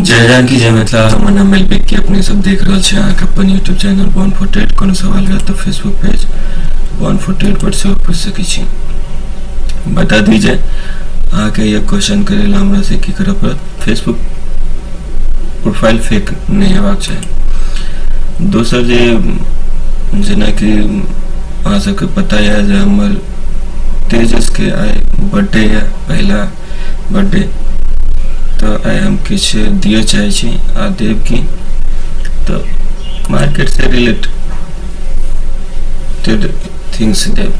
जय जानकी जय मिथिला। हमर नाम मेलपिक के अपने सब देख रहे छे अहाँके अपन YouTube channel born for trade. कोनो सवाल रहे तो Facebook page born for trade पर से पूछ सकै छी। बता दीजिए अहाँके ये क्वेश्चन करेला हमरा से की करब पड़त। फेसबुक प्रोफाइल फेक नहीं हेबाक चाही। दोसर जे जेना कि अहाँ सबके पता है जे हमर तेजस के आइ बर्थडे है, पहला बर्थडे, तो आइ हम किछ दिए चाहे छी आ देव की तो मार्केट से रिलेटेड थिंग्स देव।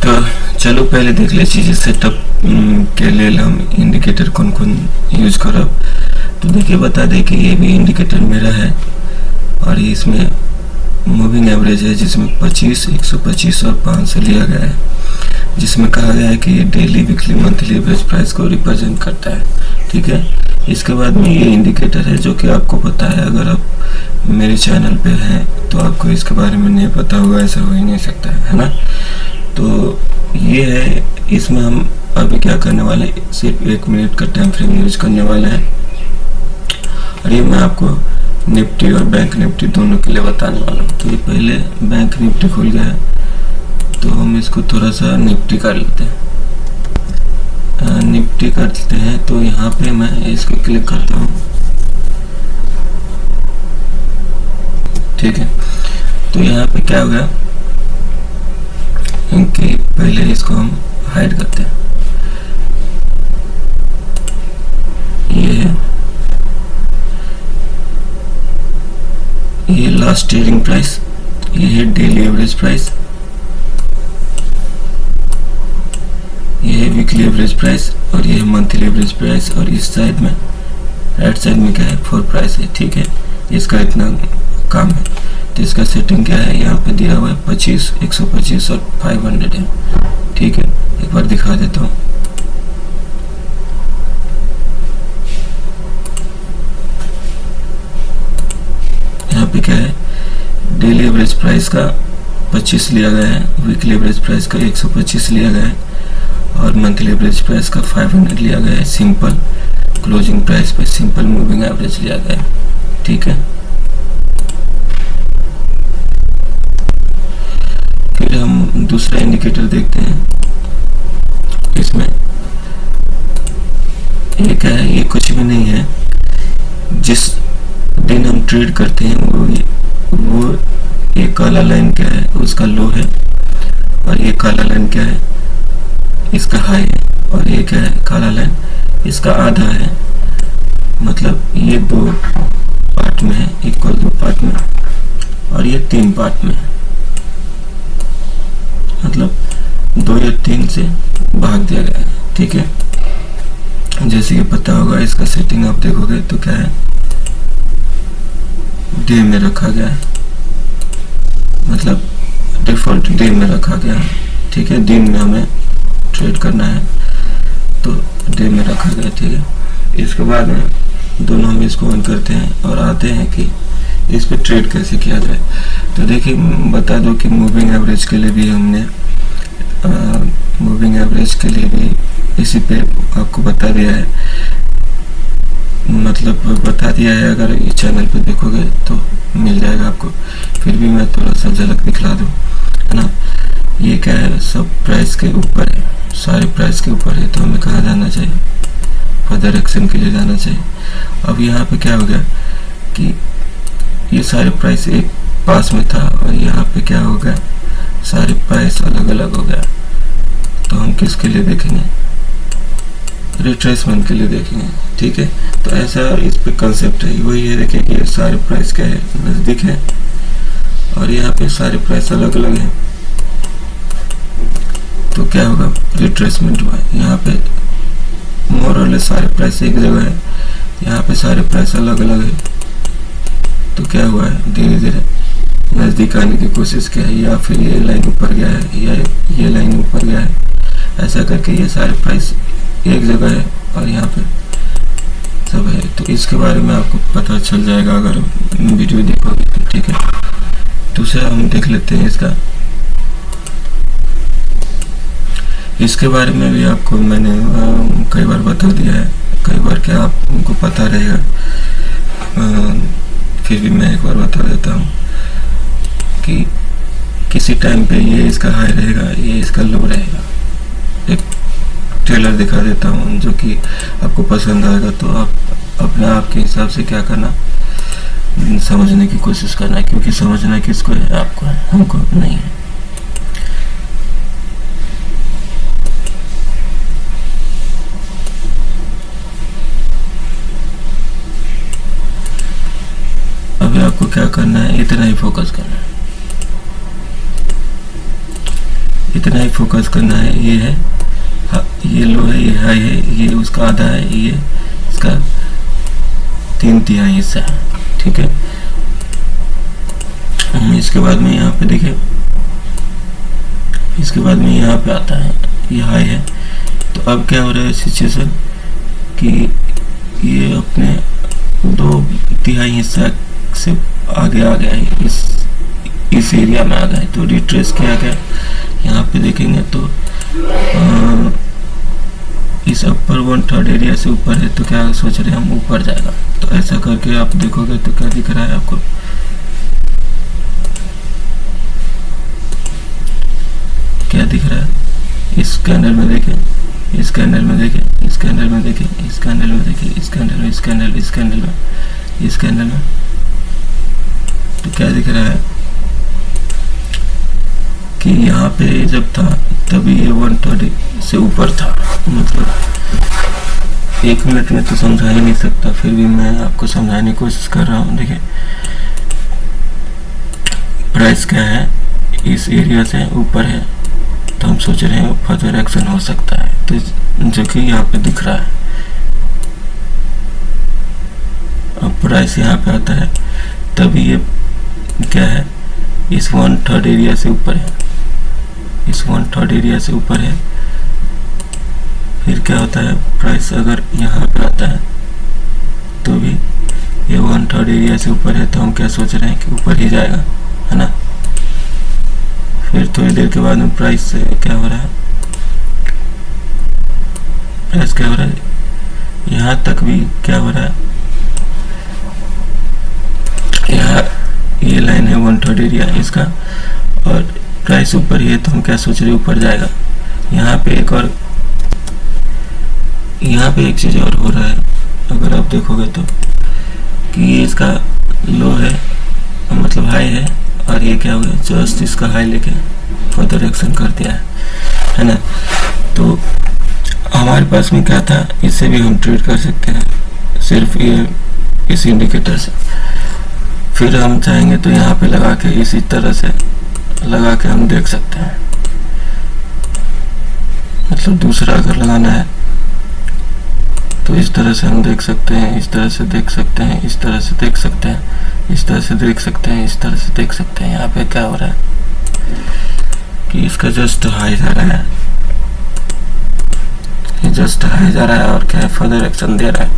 तो चलो पहले देख ले छी सेटअप के लिए हम इंडिकेटर कौन कौन यूज करब। तो देखिए बता दे कि ये भी इंडिकेटर मेरा है और इसमें मूविंग एवरेज है जिसमें 25, 125 और 500 लिया गया है, जिसमें कहा गया है कि ये daily, weekly, monthly average price को रिप्रेजेंट करता है। ठीक है, इसके बाद में ये इंडिकेटर है जो कि आपको पता है, अगर आप मेरे चैनल पे हैं तो आपको इसके बारे में नहीं पता होगा, ऐसा हो ही नहीं सकता है ना। तो ये है, इसमें हम अभी क्या करने वाले हैं, सिर्फ 1 मिनट का टाइम फ्रेम यूज करने वाले हैं और ये मैं आपको निफ्टी और बैंक निफ्टी दोनों के लिए बताने वाला हूँ। तो ये पहले बैंक निफ्टी खुल गया है तो हम इसको थोड़ा सा निफ्टी कर लेते हैं। निफ्टी करते हैं तो यहाँ पे मैं इसको क्लिक करता हूँ। ठीक है, तो यहाँ पे क्या होगा कि पहले इसको हम हाइड करते हैं। ये लास्ट ट्रेडिंग प्राइस, ये है डेली एवरेज प्राइस, ये है वीकली एवरेज प्राइस और ये है मंथली एवरेज प्राइस। और इस साइड में, राइट साइड में क्या है, 4 प्राइस है। ठीक है, इसका इतना काम है। तो इसका सेटिंग क्या है, यहाँ पे दिया हुआ है 25, 125 और 500 है। ठीक है, एक बार दिखा देता हूँ। यहाँ पे क्या है, डेली एवरेज प्राइस का 25 लिया गया है, वीकली एवरेज प्राइस का 125 लिया गया है और मंथली एवरेज प्राइस का 500 लिया गया है। सिंपल क्लोजिंग प्राइस पे सिंपल मूविंग एवरेज लिया गया है। ठीक है, फिर हम दूसरा इंडिकेटर देखते हैं। इसमें ये क्या है, ये कुछ भी नहीं है। जिस दिन हम ट्रेड करते हैं वो ये काला लाइन क्या है, उसका लो है और ये काला लाइन क्या है, इसका हाई है। और ये क्या है, काला लाइन, इसका आधा है। मतलब ये 2 पार्ट में है, इक्वल 2 पार्ट में, और ये 3 पार्ट में है। मतलब 2 या 3 से भाग दिया गया है। ठीक है, जैसे कि पता होगा, इसका सेटिंग आप देखोगे तो क्या है, डे में रखा गया है, मतलब डिफॉल्ट डे में रखा गया है। ठीक है, दिन में हमें ट्रेड करना है तो डे में रखा गया। ठीक है, इसके बाद में दोनों हम इसको ऑन करते हैं और आते हैं कि इस पे ट्रेड कैसे किया जाए। तो देखिए बता दो कि मूविंग एवरेज के लिए भी हमने मूविंग एवरेज के लिए भी इसी पे आपको बता दिया है, मतलब बता दिया है। अगर ये चैनल पे देखोगे तो मिल जाएगा आपको। फिर भी मैं थोड़ा सा झलक दिखला दूँ, है ना। ये क्या है, सब प्राइस के ऊपर है, सारे प्राइस के ऊपर है। तो हमें कहाँ जाना चाहिए, फर्दर एक्शन के लिए जाना चाहिए। अब यहाँ पे क्या हो गया कि ये सारे प्राइस एक पास में था और यहाँ पे क्या हो गया, सारे प्राइस अलग अलग हो गया। तो हम किसके लिए देखेंगे, रिट्रेसमेंट के लिए देखेंगे। ठीक है, तो ऐसा इस पे कंसेप्ट है। वही है, देखिए कि सारे प्राइस क्या है, नज़दीक है और यहाँ पे सारे प्राइस अलग अलग हैं। तो क्या होगा, रिट्रेसमेंट हुआ। यहाँ पे मोर और लेस सारे प्राइस एक जगह है, यहाँ पे सारे प्राइस अलग अलग है। तो क्या हुआ है, धीरे धीरे नज़दीक आने की कोशिश किया है, या फिर ये लाइन ऊपर गया है या ये लाइन ऊपर गया है। ऐसा करके ये सारे प्राइस एक जगह है और यहाँ पे सब है। तो इसके बारे में आपको पता चल जाएगा अगर वीडियो देखोगे तो। ठीक है, दूसरा हम देख लेते हैं इसका। इसके बारे में भी आपको मैंने कई बार बता दिया है, कई बार क्या आपको पता रहेगा, फिर भी मैं एक बार बता देता हूँ कि किसी टाइम पे ये इसका हाई रहेगा, ये इसका लो रहेगा। एक ट्रेलर दिखा देता हूँ जो कि आपको पसंद आएगा, तो आप अपने आप के हिसाब से क्या करना, समझने की कोशिश करना, क्योंकि समझना किसको है, आपको है, हमको नहीं है। अभी आपको क्या करना है, इतना ही फोकस करना है, इतना ही फोकस करना है। ये है, ये लो है, ये हाई है, ये उसका आधा है, ये इसका 3/3 हिस्सा है, ठीक है। इसके बाद में यहाँ पे देखिए, इसके बाद में यहाँ पे आता है, ये हाई है। तो अब क्या हो रहा है सिचुएशन कि ये अपने 2/3 हिस्सा से आगे आ गया है, इस एरिया में आ गया है। तो रिट्रेस किया गया, यहाँ पे देखेंगे तो इस अपर 1/3 एरिया से ऊपर है, तो क्या सोच रहे हैं हम, ऊपर जाएगा। तो ऐसा करके आप देखोगे तो क्या दिख रहा है आपको, क्या दिख रहा है, इस कैंडल में देखें, इस कैंडल में देखें, इस कैंडल में देखें, इस कैंडल में देखें, इस कैंडल में, इस कैंडल, इस कैंडल में, इस कैंडल में, तो क्या दिख रहा है कि यहाँ पे जब था तभी ये 1/3 से ऊपर था। मतलब 1 मिनट में तो समझा ही नहीं सकता, फिर भी मैं आपको समझाने की कोशिश कर रहा हूँ। देखिए प्राइस क्या है, इस एरिया से ऊपर है, तो हम सोच रहे हैं फर्दर एक्शन हो सकता है, तो जो कि यहाँ पे दिख रहा है। अब प्राइस यहाँ पे आता है, तभी ये क्या है, इस 1/3 एरिया से ऊपर है, इस 1/3 एरिया से ऊपर है। फिर क्या होता है, प्राइस अगर यहाँ पे आता है तो भी ये 1/3 एरिया से ऊपर है, तो हम क्या सोच रहे हैं कि ऊपर ही जाएगा, है ना। फिर थोड़ी देर के बाद में प्राइस से क्या हो रहा है, प्राइस क्या हो रहा है, यहाँ तक भी क्या हो रहा है, यहाँ ये लाइन है 1/3 एरिया इसका, और प्राइस ऊपर ही है, तो हम क्या सोच रहे हैं, ऊपर जाएगा। यहाँ पे एक और, यहाँ पे एक चीज़ और हो रहा है, अगर आप देखोगे तो, कि ये इसका लो है, मतलब हाई है, और ये क्या हो गया, जस्ट इसका हाई लेके फर्दर एक्शन कर दिया है ना। तो हमारे पास में क्या था, इससे भी हम ट्रेड कर सकते हैं, सिर्फ ये इस इंडिकेटर से। फिर हम चाहेंगे तो यहाँ पे लगा के, इसी तरह से लगा के हम देख सकते हैं, मतलब दूसरा अगर लगाना है तो इस तरह से हम देख सकते हैं, इस तरह से देख सकते हैं, इस तरह से देख सकते हैं, इस तरह से देख सकते हैं, इस तरह से देख सकते हैं। यहाँ पे क्या हो रहा है कि इसका जस्ट हाई जा रहा है, ये जस्ट हाई जा रहा है, और क्या है, फर्दर एक्शन दे रहा है।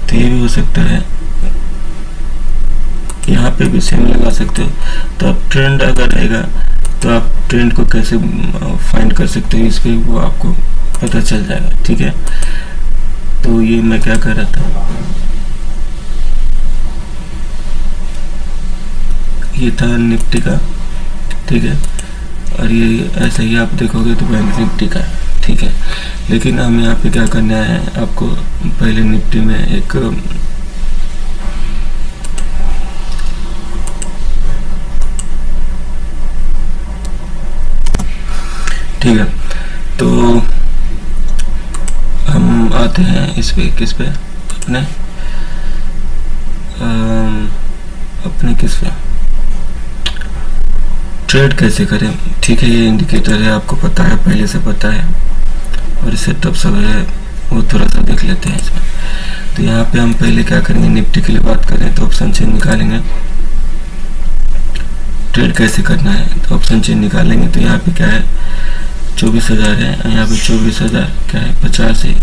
तो ये भी हो सकता है, यहाँ पे भी सेम लगा सकते हो। तो आप ट्रेंड अगर रहेगा तो आप ट्रेंड को कैसे फाइंड कर सकते हो, इस पे वो आपको पता चल जाएगा, ठीक है। तो ये मैं क्या कर रहा था, ये था निफ्टी का, ठीक है, और ये ऐसा ही आप देखोगे तो बैंक निफ्टी का, ठीक है। लेकिन हम यहाँ पे क्या करना है, आपको पहले निफ्टी में एक ठीक है, तो हम आते हैं इस पे, किस पे, अपने किस पे, ट्रेड कैसे करें, ठीक है। ये इंडिकेटर है, आपको पता है, पहले से पता है, और सेटअप सब है, वो थोड़ा सा देख लेते हैं इसमें। तो यहाँ पे हम पहले क्या करेंगे, निफ्टी के लिए बात करें तो ऑप्शन चेन निकालेंगे, ट्रेड कैसे करना है, तो ऑप्शन चेन निकालेंगे। तो यहाँ पे क्या है, 24,000 है, यहाँ पे 24,000 क्या है, 50 है,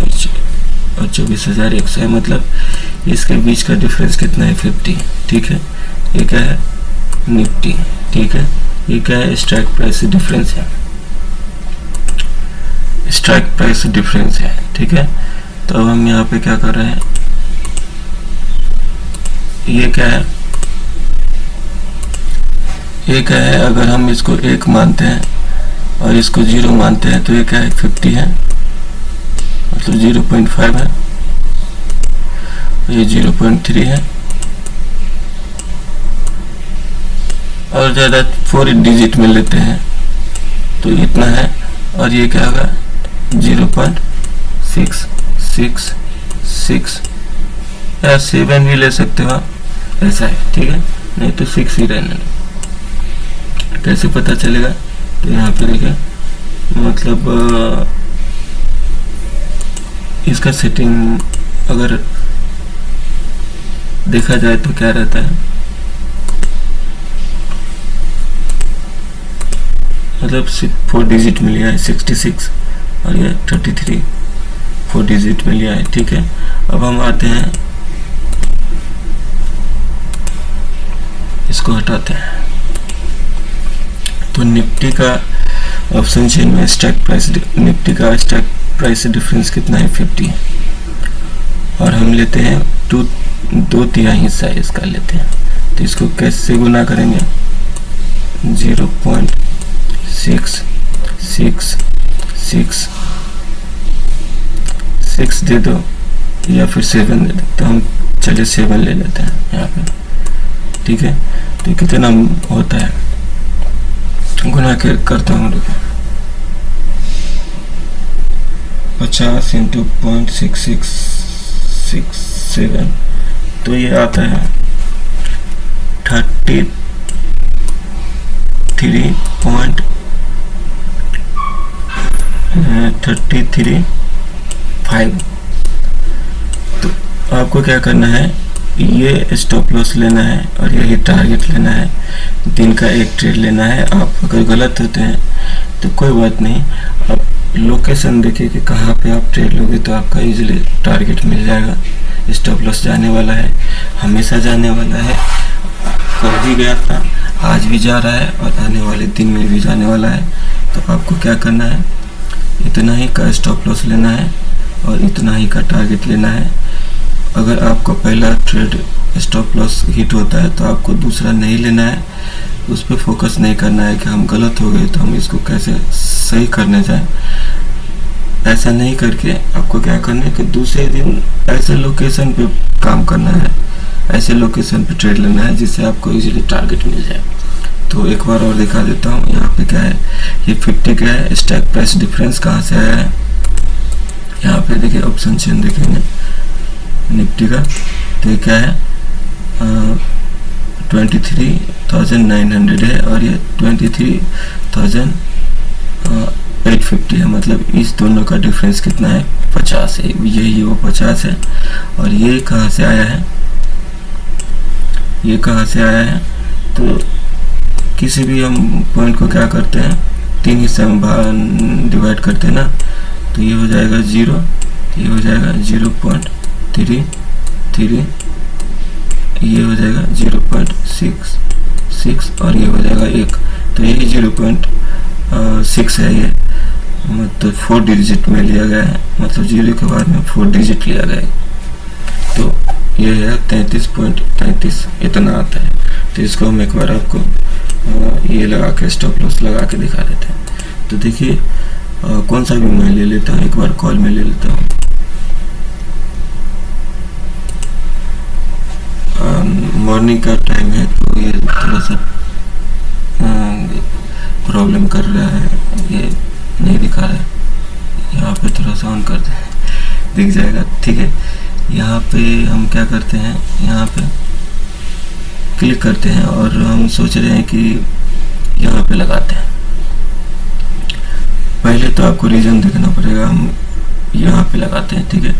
और 24,100 है, मतलब इसके बीच का डिफरेंस कितना है, 50, ठीक है। ये क्या है, निफ्टी, ठीक है। ये क्या है, स्ट्राइक प्राइस डिफरेंस है, स्ट्राइक प्राइस डिफरेंस है, ठीक है। तो अब हम यहाँ पे क्या कर रहे हैं, ये क्या है, ये क्या है, अगर हम इसको 1 मानते हैं और इसको 0 मानते हैं तो ये क्या है 50 है, मतलब 0.5 है, ये 0.3 है और ज़्यादा 4 डिजिट में लेते हैं तो इतना है। और ये क्या होगा 0.666 या 7 भी ले सकते हो, ऐसा है, ठीक है, नहीं तो 6 ही रहने दो। कैसे पता चलेगा, तो यहाँ पे देखिए, मतलब इसका सेटिंग अगर देखा जाए तो क्या रहता है, मतलब 4 डिजिट में लिया है 66 और ये 33 4 डिजिट में लिया है, ठीक है। अब हम आते हैं, इसको हटाते हैं, तो निफ्टी का ऑप्शन चेन में स्टॉक प्राइस, निफ्टी का स्टॉक प्राइस डिफरेंस कितना है 50 और हम लेते हैं 2/3 हिस्सा इसका लेते हैं। तो इसको कैसे गुना करेंगे, 0.666 दे दो या फिर 7 दे दो, तो हम चलिए 7 ले लेते हैं यहाँ पे, ठीक है। तो कितना होता है, गुना करता हूँ, देखो 50 × 0.6667, तो ये आता है 33.5। तो आपको क्या करना है, ये स्टॉप लॉस लेना है और यही टारगेट लेना है, दिन का एक ट्रेड लेना है। आप अगर गलत होते हैं तो कोई बात नहीं, आप लोकेशन देखिए कि कहाँ पे आप ट्रेड लोगे तो आपका इजीली टारगेट मिल जाएगा। स्टॉप लॉस जाने वाला है, हमेशा जाने वाला है, कल भी गया था, आज भी जा रहा है और आने वाले दिन में भी जाने वाला है। तो आपको क्या करना है, इतना ही का स्टॉप लॉस लेना है और इतना ही का टारगेट लेना है। अगर आपको पहला ट्रेड स्टॉप लॉस हिट होता है तो आपको दूसरा नहीं लेना है, उस पर फोकस नहीं करना है कि हम गलत हो गए तो हम इसको कैसे सही करने जाएं। ऐसा नहीं करके आपको क्या करना है कि दूसरे दिन ऐसे लोकेशन पे काम करना है, ऐसे लोकेशन पे ट्रेड लेना है जिससे आपको इजीली टारगेट मिल जाए। तो एक बार और दिखा देता हूँ, यहाँ पे क्या है, ये 50 का है, स्टॉक प्राइस डिफरेंस कहाँ से आया है, यहाँ पे देखिए ऑप्शन चेन देखेंगे निफ्टी का, तो ये क्या है 23,900 है और ये 23,850 है, मतलब इस दोनों का डिफरेंस कितना है 50 है, ये वो 50 है। और ये कहाँ से आया है, ये कहाँ से आया है, तो किसी भी हम पॉइंट को क्या करते हैं 3 हिस्सा में डिवाइड करते हैं ना, तो ये हो जाएगा 0, ये हो जाएगा 0.33, ये हो जाएगा 0.66 और ये हो जाएगा 1, तो यही 0.6 है, ये मतलब 4 डिजिट में लिया गया है, मतलब 0 के बाद में 4 डिजिट लिया गया है। तो ये है 33.33, इतना आता है। तो इसको हम एक बार आपको ये लगा के स्टॉप लॉस लगा के दिखा देते हैं। तो देखिए कौन सा भी मैं ले लेता हूँ, एक बार कॉल में ले लेता हूँ, मॉर्निंग का टाइम है तो ये थोड़ा सा प्रॉब्लम कर रहा है, ये नहीं दिखा रहा है, यहाँ पे थोड़ा सा ऑन कर दे, दिख जाएगा, ठीक है। यहाँ पे हम क्या करते हैं, यहाँ पे क्लिक करते हैं और हम सोच रहे हैं कि यहाँ पे लगाते हैं। पहले तो आपको रीजन देखना पड़ेगा, हम यहाँ पे लगाते हैं, ठीक है।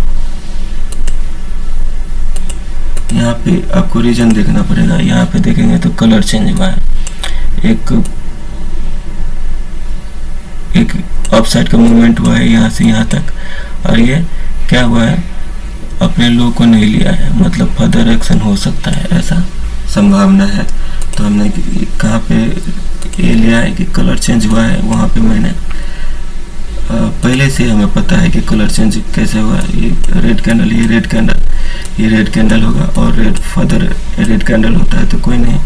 यहाँ पे आपको रीजन देखना पड़ेगा, यहाँ पे देखेंगे तो कलर चेंज हुआ है, एक अप साइड का मूवमेंट हुआ है यहाँ से यहाँ तक, और ये क्या हुआ है, अपने लो को नहीं लिया है, मतलब फर्दर एक्शन हो सकता है, ऐसा संभावना है। तो हमने कहाँ पे ये लिया है कि कलर चेंज हुआ है, वहाँ पे मैंने पहले से हमें पता है कि कलर चेंज कैसे हुआ। ये रेड कैंडल, ये रेड कैंडल, ये रेड कैंडल होगा और रेड फर्दर रेड कैंडल होता है तो कोई नहीं,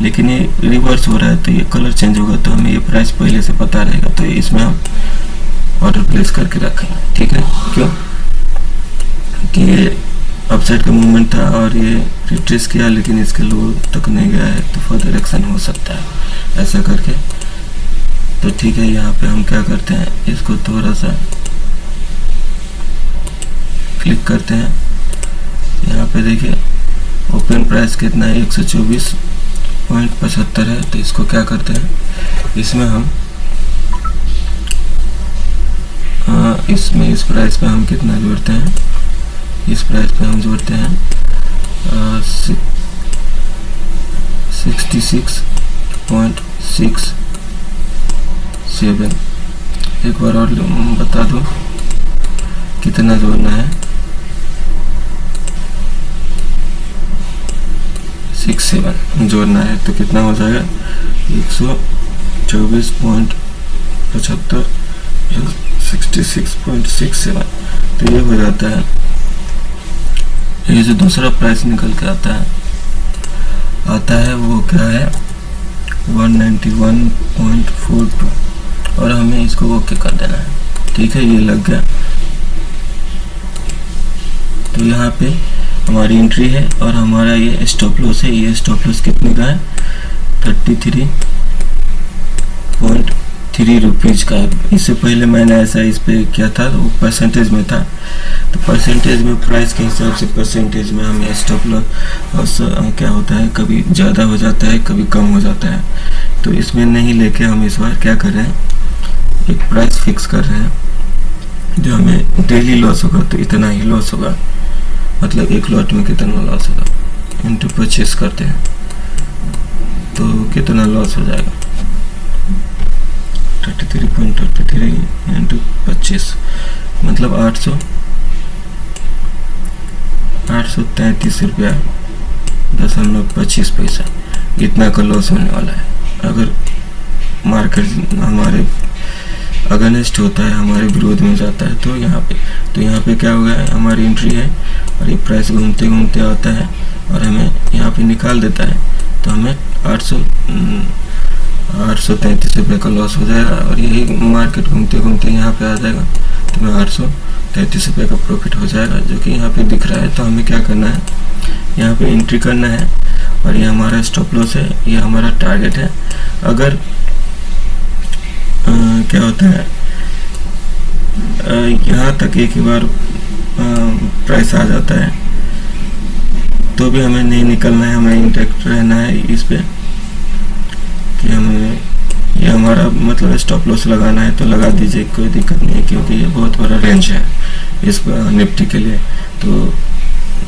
लेकिन ये रिवर्स हो रहा है तो ये कलर चेंज होगा, तो हमें ये प्राइस पहले से पता रहेगा, तो इसमें हम ऑर्डर प्लेस करके रखेंगे। ठीक है, क्यों कि अपसाइड का मूवमेंट था और ये रिट्रेस किया लेकिन इसके लो तक नहीं गया है, तो फर्दर एक्शन हो सकता है ऐसा करके। तो ठीक है, यहाँ पे हम क्या करते हैं, इसको थोड़ा सा क्लिक करते हैं। यहाँ पे देखिए ओपन प्राइस कितना है, 124.75 है। तो इसको क्या करते हैं, इसमें हम इसमें इस प्राइस पे हम कितना जोड़ते हैं, इस प्राइस पे हम जोड़ते हैं 66.67। एक बार और बता दो कितना जोड़ना है, 67 जोड़ना है, तो कितना हो जाएगा 124.75 66.67। तो ये हो जाता है, ये जो दूसरा प्राइस निकल के आता है वो क्या है 191.42 और हमें इसको ओके कर देना है। ठीक है, ये लग गया। तो यहाँ पे हमारी एंट्री है और हमारा ये स्टॉप लॉस है। ये स्टॉप लॉस कितने का है, 33.3 रुपीज़ का है। इससे पहले मैंने ऐसा इस पे किया था, वो परसेंटेज में था, तो परसेंटेज में प्राइस के हिसाब से परसेंटेज में हमें स्टॉप लॉस क्या होता है, कभी ज़्यादा हो जाता है कभी कम हो जाता है। तो इसमें नहीं लेके हम इस बार क्या कर रहे हैं, एक प्राइस फिक्स कर रहे हैं जो हमें डेली लॉस होगा तो इतना ही लॉस होगा, मतलब एक लॉट में कितना लॉस होगा इंटू 25 करते हैं तो कितना लॉस हो जाएगा 33.33 इंटू 25 मतलब 833 रुपया 0.25 इतना का लॉस होने वाला है। अगर मार्केट हमारे अगेंस्ट होता है, हमारे विरोध में जाता है, तो यहाँ पे क्या हो गया है, हमारी एंट्री है और ये प्राइस घूमते घूमते आता है और हमें यहाँ पे निकाल देता है, तो हमें 833 रुपये का लॉस हो जाएगा और यही मार्केट घूमते घूमते यहाँ पे आ जाएगा, तो हमें 833 रुपये का प्रॉफिट हो जाएगा, जो कि यहाँ पे दिख रहा है। तो हमें क्या करना है, यहाँ पे एंट्री करना है और ये हमारा स्टॉप लॉस है, ये हमारा टारगेट है। अगर क्या होता है यहाँ तक एक ही बार प्राइस आ जाता है तो भी हमें नहीं निकलना है, हमें इंटैक्ट रहना है इस पे कि हमें ये हमारा मतलब स्टॉप लॉस लगाना है तो लगा दीजिए, कोई दिक्कत नहीं है, क्योंकि ये बहुत बड़ा रेंज है इस निफ्टी के लिए। तो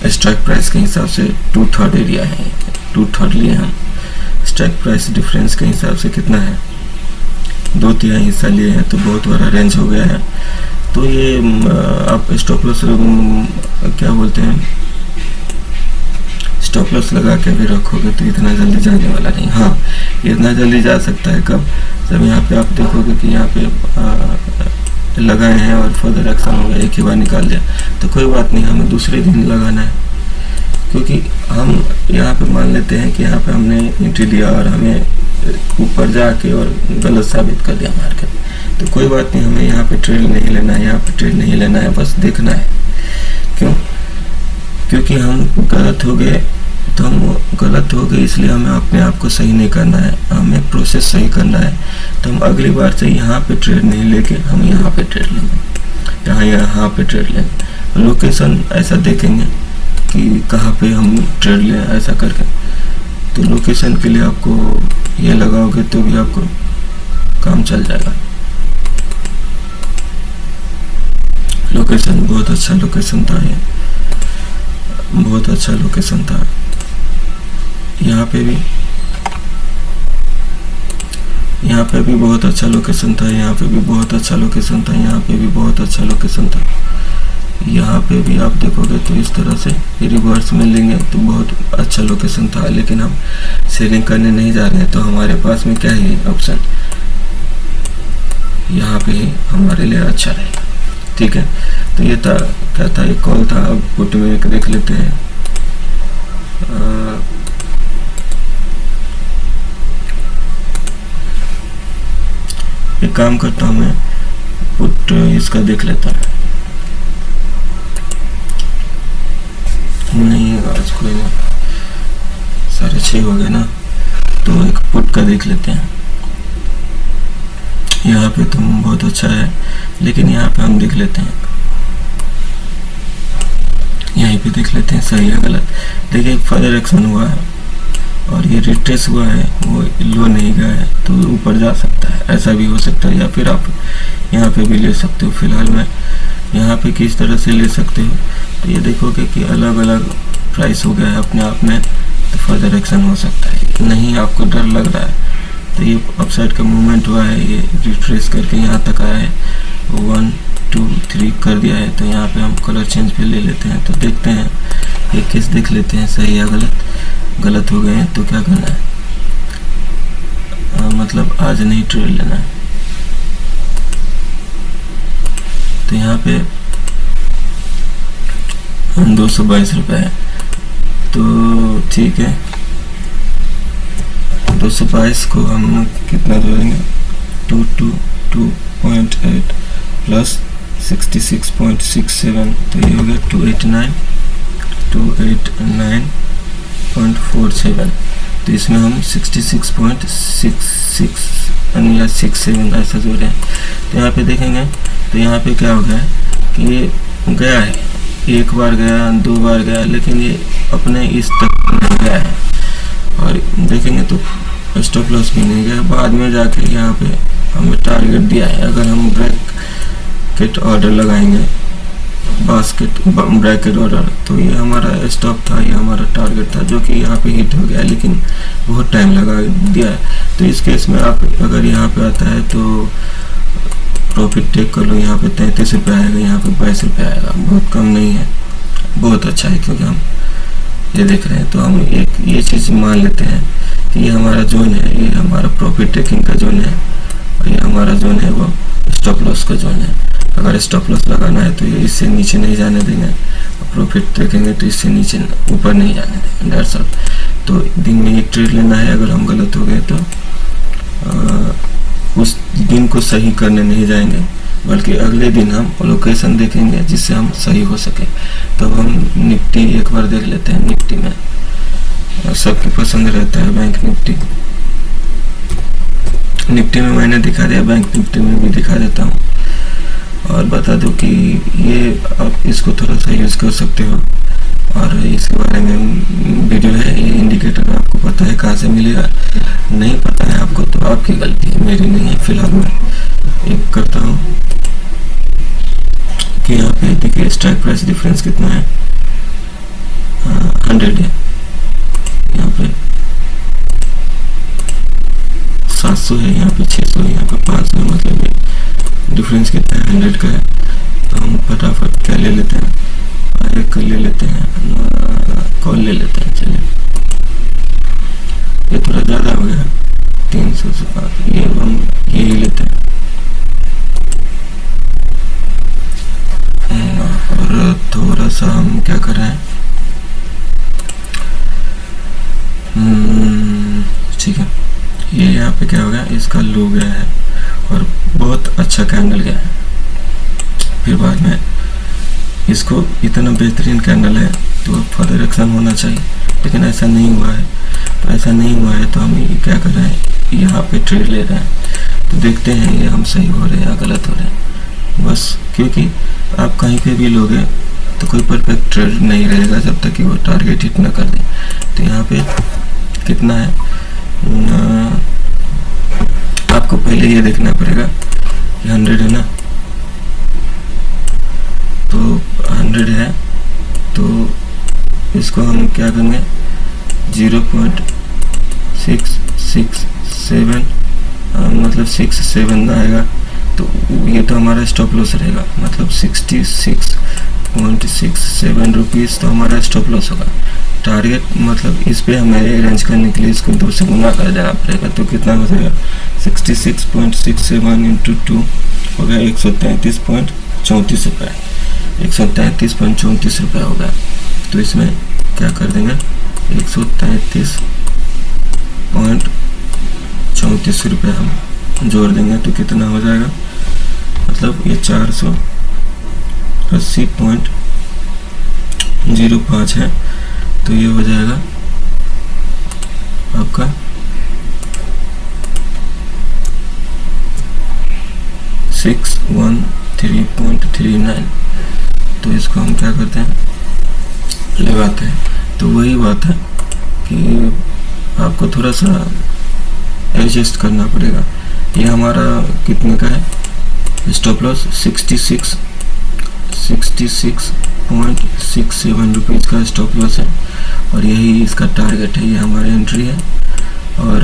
स्ट्राइक प्राइस के हिसाब से 2/3 एरिया है, 2/3 लिए हम। स्ट्राइक प्राइस डिफरेंस के हिसाब से कितना है, 2/3 हिस्सा लिए हैं, तो बहुत बड़ा रेंज हो गया है। तो ये आप स्टॉप लॉस क्या बोलते हैं, स्टॉप लॉस लगा के भी रखोगे तो इतना जल्दी जाने वाला नहीं। हाँ, इतना जल्दी जा सकता है कब, जब यहाँ पे आप देखोगे कि यहाँ पे लगाए हैं और फर्दर एक्शन होगा, एक ही बार निकाल दिया तो कोई बात नहीं, हमें दूसरे दिन लगाना है, क्योंकि हम यहाँ पे मान लेते हैं कि यहाँ पे हमने एंट्री लिया और हमें ऊपर जाके और गलत साबित कर दिया मार्केट, तो कोई बात नहीं, हमें यहाँ पे ट्रेड नहीं लेना है, यहाँ पे ट्रेड नहीं लेना है, बस देखना है। क्यों, क्योंकि हम गलत हो गए, तो हम गलत हो गए इसलिए हमें अपने आप को सही नहीं करना है, हमें प्रोसेस सही करना है। तो हम अगली बार से यहाँ पे ट्रेड नहीं लेके हम यहाँ पे ट्रेड लेंगे, यहाँ पे ट्रेड लेंगे, लोकेशन ऐसा देखेंगे कि कहाँ पे हम ट्रेड लें, ऐसा करके। तो लोकेशन के लिए आपको ये लगाओगे तो भी आपको काम चल जाएगा। लोकेशन बहुत अच्छा लोकेशन था, ये बहुत अच्छा लोकेशन था। यहाँ पे भी बहुत अच्छा लोकेशन था, यहाँ पे भी बहुत अच्छा लोकेशन था, यहाँ पे भी बहुत अच्छा लोकेशन था। यहाँ पे भी आप देखोगे तो इस तरह से रिवर्स में लेंगे तो बहुत अच्छा लोकेशन था, लेकिन हम सेलिंग करने नहीं जा रहे हैं, तो हमारे पास में क्या है ऑप्शन, यहाँ पे हमारे लिए अच्छा रहेगा। ठीक है, तो ये था क्या था, एक कॉल था। अब पुट में एक देख लेते हैं। एक काम करता हूँ, मैं पुट इसका देख लेता हूँ। नहीं, आज कोई नहीं, 6:30 हो गए ना, तो एक पुट का देख लेते हैं। यहाँ पे तो बहुत अच्छा है, लेकिन यहाँ पे हम देख लेते हैं, यहीं पे देख लेते हैं सही है गलत। देखिए फर्दर एक्शन हुआ है और ये रिट्रेस हुआ है, वो लो नहीं गया है, तो ऊपर जा सकता है, ऐसा भी हो सकता है। या फिर आप यहाँ पे भी ले सकते हो। फिलहाल मैं यहाँ पे किस तरह से ले सकते हो, तो ये देखोगे कि अलग अलग प्राइस हो गया है अपने आप में, तो फर्दर एक्शन हो सकता है। नहीं आपको डर लग रहा है, तो ये अपसाइड का मूवमेंट हुआ है, ये रिट्रेस करके यहाँ तक आया है, 1 2 3 कर दिया है। तो यहाँ पे हम कलर चेंज पे ले लेते हैं, तो देखते हैं एक केस देख लेते हैं सही या गलत। गलत हो गए हैं तो क्या करना है, मतलब आज नहीं ट्रेड लेना है। तो यहाँ पे 222 रुपये है, तो ठीक है। 222 को हम कितना जोड़ेंगे, 222.8 प्लस 66.67, तो ये हो गया 289.47। तो इसमें हम 66.66 या 67 ऐसा जोड़े हैं। तो यहाँ पे देखेंगे, तो यहाँ पे क्या हो गया है कि ये गया है, एक बार गया, 2 बार गया, लेकिन ये अपने इस तक नहीं गया है। और देखेंगे तो स्टॉप लॉस भी नहीं गया, बाद में जाके यहाँ पे हमें टारगेट दिया है। अगर हम ब्रैकेट ऑर्डर लगाएंगे, ब्रैकेट ऑर्डर, तो ये हमारा स्टॉप था, ये हमारा टारगेट था, जो कि यहाँ पे हिट हो गया, लेकिन बहुत टाइम लगा दिया है। तो इस केस में आप अगर यहाँ पे आता है तो प्रॉफिट टेक कर लो। यहाँ पे 33 रुपये आएगा, यहाँ पे 22 रुपये आएगा, बहुत कम नहीं है, बहुत अच्छा है, क्योंकि हम ये देख रहे हैं। तो हम एक ये चीज़ मान लेते हैं कि ये हमारा जोन है, ये हमारा प्रॉफिट टेकिंग का जोन है, और ये हमारा जोन है वो स्टॉप लॉस का जोन है। अगर स्टॉप लॉस लगाना है तो ये इससे नीचे नहीं जाने देंगे, और प्रॉफिट देखेंगे तो इससे नीचे ऊपर नहीं जाने देंगे, दैट्स ऑल। तो दिन में एक ट्रेड लेना है। अगर हम गलत हो गए तो उस दिन को सही करने नहीं जाएंगे, बल्कि अगले दिन हम लोकेशन देखेंगे जिससे हम सही हो सके। तो हम निफ्टी एक बार देख लेते हैं। निफ्टी में सबकी पसंद रहता है बैंक निफ्टी। निफ्टी में मैंने दिखा दिया, बैंक निफ्टी में भी दिखा देता हूँ। और बता दूं कि ये आप इसको थोड़ा सा यूज़ कर सकते हो, और इसके बारे में वीडियो है। ये इंडिकेटर आपको पता है कहाँ से मिलेगा, नहीं पता है आपको तो आपकी गलती है, मेरी नहीं है। फिलहाल मैं एक करता हूँ कि यहाँ पे देखिए स्ट्राइक प्राइस डिफरेंस कितना है, 100 है। यहाँ पे 700 है, यहाँ पे 600 है, यहाँ पे 500 है, मतलब ये डिफरेंस कितना है, 100 का है। तो हम फटाफट क्या ले लेते हैं, एक ले लेते हैं, कॉल ले लेते हैं। चलिए, ये थोड़ा ज़्यादा हो गया, 300 से 500, ये हम यही लेते हैं। और थोड़ा सा हम क्या कर रहे हैं, ठीक है, ये यहाँ पे क्या हो गया, इसका लो गया है और बहुत अच्छा कैंडल गया है। फिर बाद में इसको इतना बेहतरीन कैंडल है तो फर्दर एक्शन होना चाहिए, लेकिन ऐसा नहीं हुआ है। तो ऐसा नहीं हुआ है तो हम ये क्या कर रहे हैं, यहाँ पे ट्रेड ले रहे हैं। तो देखते हैं ये हम सही हो रहे हैं या गलत हो रहे हैं, बस। क्योंकि आप कहीं पे भी लोगे तो कोई परफेक्ट ट्रेड नहीं रहेगा जब तक कि वो टारगेट हिट ना कर दे। तो यहाँ पे कितना है, आपको पहले ये देखना पड़ेगा कि 100 है ना, तो 100 है, तो इसको हम क्या करेंगे, 0.667 मतलब 67 आएगा, तो ये तो हमारा स्टॉप लॉस रहेगा, मतलब 66.67 रुपीज़ तो हमारा स्टॉप लॉस होगा। टारगेट मतलब इस पे हमें अरेंज करने के लिए इसको 2 से गुना कर देना पड़ेगा। तो कितना हो जाएगा 66.67 इंटू 2 हो गया 133.34 रुपये, 133.34 रुपये होगा। तो इसमें क्या कर देंगे 133.34 रुपये हम जोड़ देंगे तो कितना हो जाएगा, मतलब ये 480.05 है। तो ये हो जाएगा आपका 613.39। तो इसको हम क्या करते हैं लगाते हैं। तो वही बात है कि आपको थोड़ा सा एडजस्ट करना पड़ेगा। ये हमारा कितने का है स्टॉप लॉस 66.67 रुपीज़ का स्टॉप लॉस है और यही इसका टारगेट है। ये हमारा एंट्री है और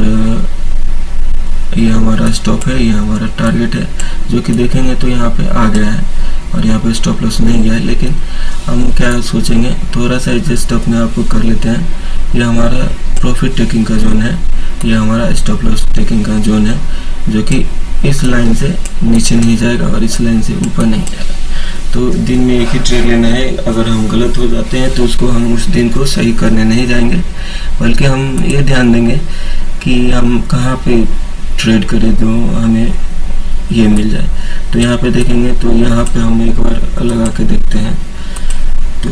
ये हमारा स्टॉप है, ये हमारा टारगेट है। जो कि देखेंगे तो यहाँ पे आ गया है और यहाँ पे स्टॉप लॉस नहीं गया है, लेकिन हम क्या सोचेंगे थोड़ा सा एडजस्ट अपने आप को कर लेते हैं। ये हमारा प्रॉफिट टेकिंग का जोन है, ये हमारा स्टॉप लॉस टेकिंग का जोन है, जो कि इस लाइन से नीचे नहीं जाएगा और इस लाइन से ऊपर नहीं जाएगा। तो दिन में एक ही ट्रेड लेना है। अगर हम गलत हो जाते हैं तो उसको हम उस दिन को सही करने नहीं जाएंगे, बल्कि हम ये ध्यान देंगे कि हम कहाँ पे ट्रेड करें तो हमें ये मिल जाए। तो यहाँ पे देखेंगे तो यहाँ पे हम एक बार लगा के देखते हैं। तो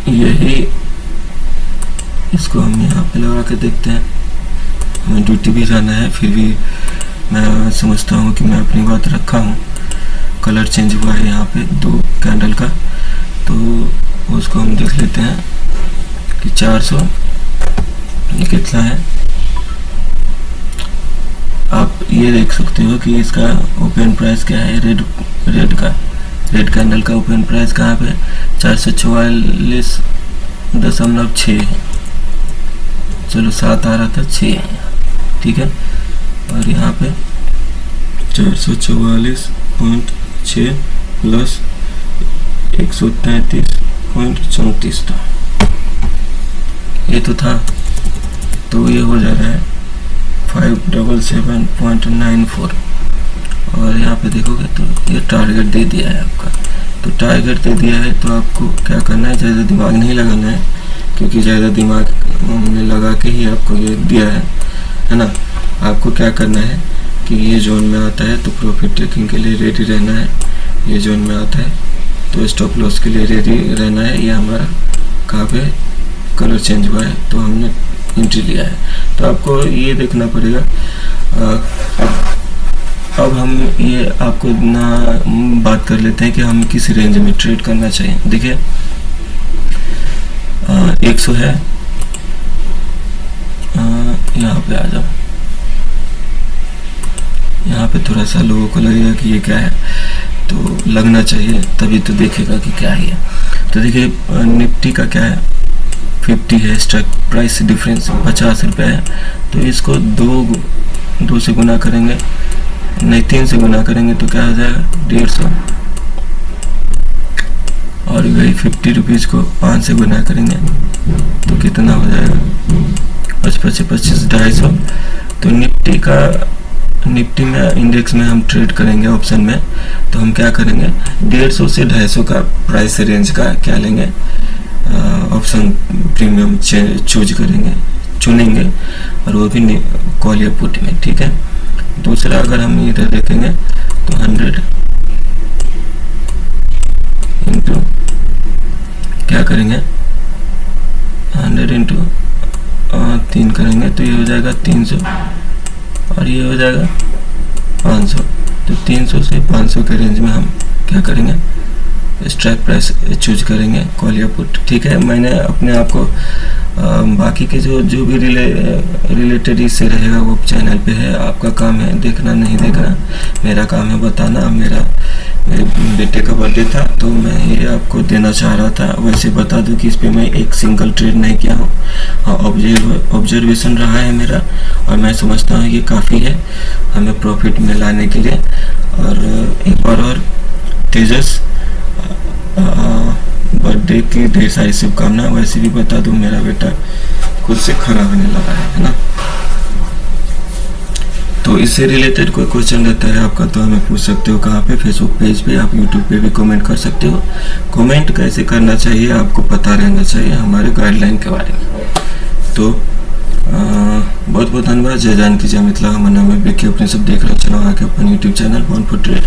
यही इसको हम यहाँ पे लगा के देखते हैं। हमें ड्यूटी भी जाना है, फिर भी मैं समझता हूँ कि मैं अपनी बात रखा हूँ। कलर चेंज हुआ है यहाँ पे 2 कैंडल का, तो उसको हम देख लेते हैं कि 400 ये कितना है। आप ये देख सकते हो कि इसका ओपन प्राइस क्या है। रेड कैंडल का ओपन प्राइस कहाँ पे 444.6 है। चलो 7 आ रहा था, 6 है, ठीक है। और यहाँ पे 444.6 प्लस 133.34 था, ये तो था। तो ये हो जा रहा है 577.94 और यहाँ पे देखोगे तो ये टारगेट दे दिया है आपका। तो टारगेट दे दिया है तो आपको क्या करना है, ज़्यादा दिमाग नहीं लगाना है, क्योंकि ज़्यादा दिमाग हमने लगा के ही आपको ये दिया है ना। आपको क्या करना है कि ये जोन में आता है तो प्रॉफिट टेकिंग के लिए रेडी रहना है, ये जोन में आता है तो स्टॉप लॉस के लिए रेडी रहना है। ये हमारा कहाँ पे कलर चेंज हुआ है तो हमने एंट्री लिया है। तो आपको ये देखना पड़ेगा। अब हम ये आपको ना बात कर लेते हैं कि हम किस रेंज में ट्रेड करना चाहिए। देखिए 100 है, यहाँ पे आ जाओ। यहाँ पे थोड़ा सा लोगों को लगेगा कि ये क्या है, तो लगना चाहिए तभी तो देखेगा कि क्या है। तो देखिए निफ्टी का क्या है 50 है, स्ट्राइक प्राइस डिफरेंस 50 रुपये है। तो इसको 2 से गुना करेंगे, नहीं 3 से गुना करेंगे तो क्या हो जाएगा 150, और वही 50 रुपीज़ को 5 से गुना करेंगे तो कितना हो जाएगा 25 250। तो निफ्टी में इंडेक्स में हम ट्रेड करेंगे ऑप्शन में, तो हम क्या करेंगे 150 से 250 का प्राइस रेंज का क्या लेंगे ऑप्शन प्रीमियम चुनेंगे और वो भी कॉल या पुट में, ठीक है। दूसरा अगर हम इधर देखेंगे तो 100 इंटू क्या करेंगे 100 इंटू 3 करेंगे तो ये हो जाएगा 300 और ये हो जाएगा 500। तो 300 से 500 के रेंज में हम क्या करेंगे स्ट्राइक प्राइस चूज करेंगे कॉल या पुट, ठीक है। मैंने अपने आप को बाकी के जो भी रिलेटेड इससे रहेगा वो चैनल पे है। आपका काम है देखना नहीं देखना, मेरा काम है बताना। मेरे बेटे का बर्थडे था तो मैं ये आपको देना चाह रहा था। वैसे बता दूं कि इस पे मैं एक सिंगल ट्रेड नहीं किया हूँ, हाँ ऑब्जर्वेशन रहा है मेरा और मैं समझता हूँ ये काफ़ी है हमें प्रॉफिट में लाने के लिए। और एक बार और तेजस बर्थडे बर्थडे की ढेर सारी शुभकामनाएं। वैसे भी बता दूं, मेरा बेटा खुद से खड़ा होने लगा है ना। तो इससे रिलेटेड कोई क्वेश्चन रहता है आपका तो हमें पूछ सकते हो। कहाँ पे? फेसबुक पेज पे, आप यूट्यूब पे भी कमेंट कर सकते हो। कमेंट कैसे करना चाहिए आपको पता रहना चाहिए हमारे गाइडलाइन के बारे में। तो बहुत बहुत धन्यवाद। जय जानकी जय मिथिला। हमारा नाम है विक्की, अपने सब देख रहे चलो आके अपन YouTube channel bound for trade.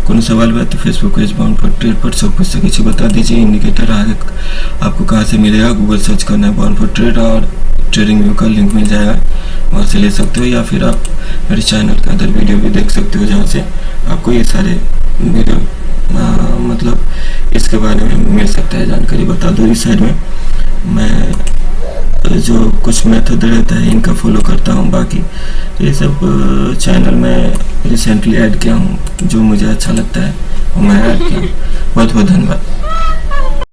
कोनो सवाल बात तो Facebook page bound for trade पर सब पूछ सके बता दीजिए। इंडिकेटर आगे आपको कहाँ से मिलेगा? गूगल सर्च करना है बाउंड फॉर ट्रेड और ट्रेडिंग व्यू का लिंक मिल जाएगा, वहाँ से ले सकते हो। या फिर आप मेरे चैनल का अदर वीडियो भी देख सकते हो, जहाँ से आपको ये सारे वीडियो मतलब इसके बारे में मिल सकता है जानकारी। बता दो इस साइड में मैं जो कुछ मेथड रहता है इनका फॉलो करता हूँ। बाकी ये सब चैनल में रिसेंटली ऐड किया हूँ, जो मुझे अच्छा लगता है वो मैं ऐड किया हूँ। बहुत बहुत धन्यवाद।